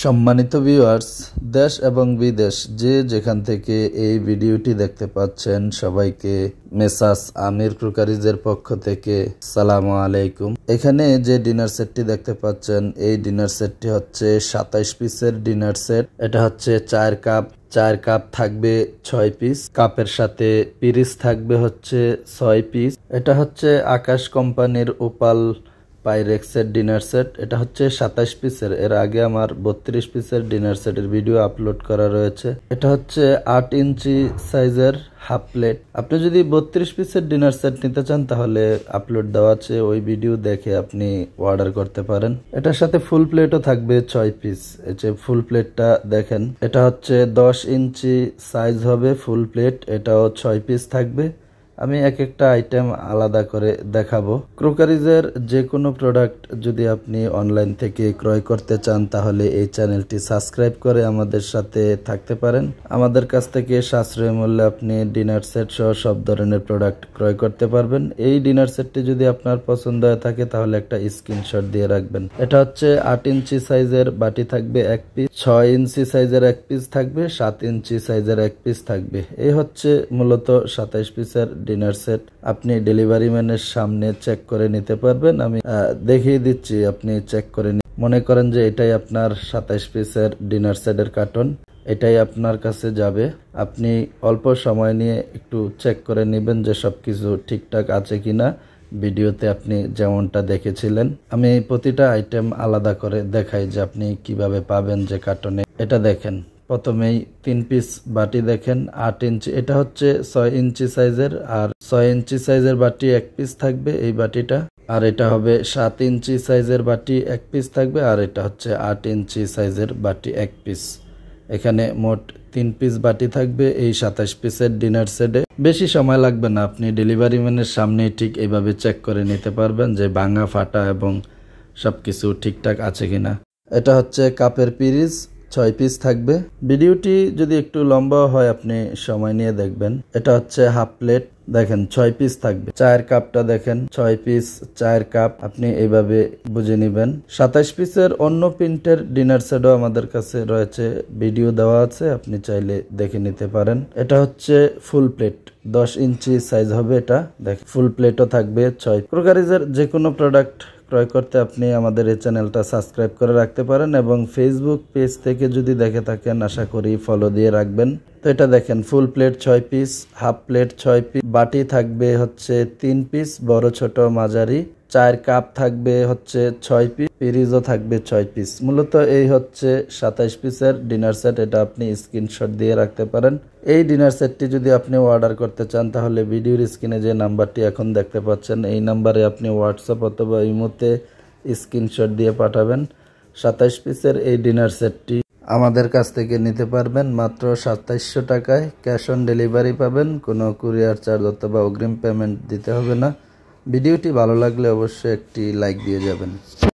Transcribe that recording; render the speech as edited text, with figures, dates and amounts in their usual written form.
সম্মানিত ভিউয়ার্স, দেশ এবং বিদেশ যে যেখান থেকে এই ভিডিওটি দেখতে পাচ্ছেন সবাইকে মেসাস আমির ক্রুকারিজের পক্ষ থেকে সালামু আলাইকুম। এখানে যে ডিনার সেটটি দেখতে পাচ্ছেন এই ডিনার সেটটি হচ্ছে 27 পিসের ডিনার সেট। এটা হচ্ছে 4 কাপ থাকবে 6 পিস, কাপের সাথে পিরিচ থাকবে হচ্ছে 6 পিস। এটা হচ্ছে আকাশ কোম্পানির ওপাল পাইরেক্সের ডিনার সেট। এটা হচ্ছে 27 পিসের। এর আগে আমার 32 পিসের ডিনার সেটের ভিডিও আপলোড করা রয়েছে। এটা হচ্ছে 8 ইঞ্চি সাইজের হাফ প্লেট। আপনি যদি 32 পিসের ডিনার সেট নিতে চান তাহলে আপলোড দেওয়া আছে, ওই ভিডিও দেখে আপনি অর্ডার করতে পারেন। এটার সাথে ফুল প্লেটও থাকবে 6 পিস। এই যে ফুল প্লেটটা দেখেন, এটা হচ্ছে 10 ইঞ্চি সাইজ হবে ফুল প্লেট, এটাও 6 পিস থাকবে। আমি এক একটা আইটেম আলাদা করে দেখাবো। ক্রোকারিজের যে কোনো প্রোডাক্ট যদি আপনি অনলাইন থেকে ক্রয় করতে চান তাহলে এই চ্যানেলটি সাবস্ক্রাইব করে আমাদের সাথে থাকতে পারেন। আমাদের কাছ থেকে সাশ্রয়ী মূল্যে আপনি ডিনার সেট সহ সব ধরনের প্রোডাক্ট ক্রয় করতে পারবেন। এই ডিনার সেটটি যদি আপনার পছন্দ হয়ে থাকে তাহলে একটা স্ক্রিনশট দিয়ে রাখবেন। এটা হচ্ছে 8 ইঞ্চি সাইজের বাটি থাকবে 1 পিস, 6 ইঞ্চি সাইজের 1 পিস থাকবে, 7 ইঞ্চি সাইজের 1 পিস থাকবে। এই হচ্ছে মূলত 27 পিসের ডিনার সেট। আপনি ডেলিভারি ম্যানের সামনে চেক করে নিতে পারবেন। আমি দেখিয়ে দিচ্ছি, আপনি চেক করে মনে করেন যে এটাই আপনার 27 পিসের ডিনার সেটের কার্টন, এটাই আপনার কাছে যাবে। আপনি অল্প সময় নিয়ে একটু চেক করে নেবেন যে সবকিছু ঠিকঠাক আছে কিনা, ভিডিওতে আপনি যেমনটা দেখেছিলেন। আমি প্রতিটা আইটেম আলাদা করে দেখাই যে আপনি কিভাবে পাবেন যে কার্টনে। এটা দেখেন, প্রথমেই 3 পিস বাটি দেখেন 8 ইঞ্চি, এটা হচ্ছে 6 ইঞ্চি সাইজের, আর 6 ইঞ্চি সাইজের বাটি 1 পিস থাকবে এই বাটিটা। আর এটা হবে 7 ইঞ্চি সাইজের বাটি 1 পিস থাকবে, আর এটা হচ্ছে 8 ইঞ্চি সাইজের বাটি 1 পিস। এখানে মোট 3 পিস বাটি থাকবে এই 27 পিসের ডিনার সেটে। বেশি সময় লাগবে না, আপনি ডেলিভারি ম্যানের সামনেই ঠিক এইভাবে চেক করে নিতে পারবেন যে ভাঙা ফাটা এবং সবকিছু ঠিকঠাক আছে কিনা। এটা হচ্ছে কাপের পিরিচ 6 পিস থাকবে। ভিডিওটি যদি একটু লম্বা হয় আপনি সময় নিয়ে দেখবেন। এটা হচ্ছে হাফ প্লেট, দেখেন 6 পিস থাকবে। 4 কাপটা দেখেন 6 পিস 4 কাপ, আপনি এইভাবে বুঝে নেবেন। 27 পিসের অন্য প্রিন্টের ডিনার সেটও আমাদের কাছে রয়েছে, ভিডিও দেওয়া আছে, আপনি চাইলে দেখে নিতে পারেন। এটা হচ্ছে ফুল প্লেট 10 ইঞ্চি সাইজ হবে। এটা দেখ ফুল প্লেটও থাকবে 6। ক্রোকারিজের যে কোনো প্রোডাক্ট ক্রয় করতে আপনি আমাদের এই চ্যানেলটা সাবস্ক্রাইব করে রাখতে পারেন, এবং ফেসবুক পেজ থেকে যদি দেখে থাকেন আশা করি ফলো দিয়ে রাখবেন। তো এটা দেখেন full plate 6 piece, half plate 6 piece, বাটি থাকবে হচ্ছে 3 পিস বড় ছোট মাঝারি, 4 কাপ থাকবে হচ্ছে 6 পিস, পিরিজও থাকবে 6 পিস। মূলত এই হচ্ছে 27 পিসের ডিনার সেট। এটা আপনি স্ক্রিনশট দিয়ে রাখতে পারেন। এই ডিনার সেটটি যদি আপনি অর্ডার করতে চান তাহলে ভিডিওর স্ক্রিনে যে নাম্বারটি এখন দেখতে পাচ্ছেন এই নাম্বারে আপনি হোয়াটসঅ্যাপ অথবা ইমোতে স্ক্রিনশট দিয়ে পাঠাবেন। 27 পিসের এই ডিনার সেটটি আমাদের কাছ থেকে নিতে পারবেন মাত্র 2700 টাকায়। ক্যাশ অন ডেলিভারি পাবেন, কোনো কুরিয়ার চার্জ অথবা অগ্রিম পেমেন্ট দিতে হবে না। ভিডিওটি ভালো লাগলে অবশ্যই একটি লাইক দিয়ে যাবেন।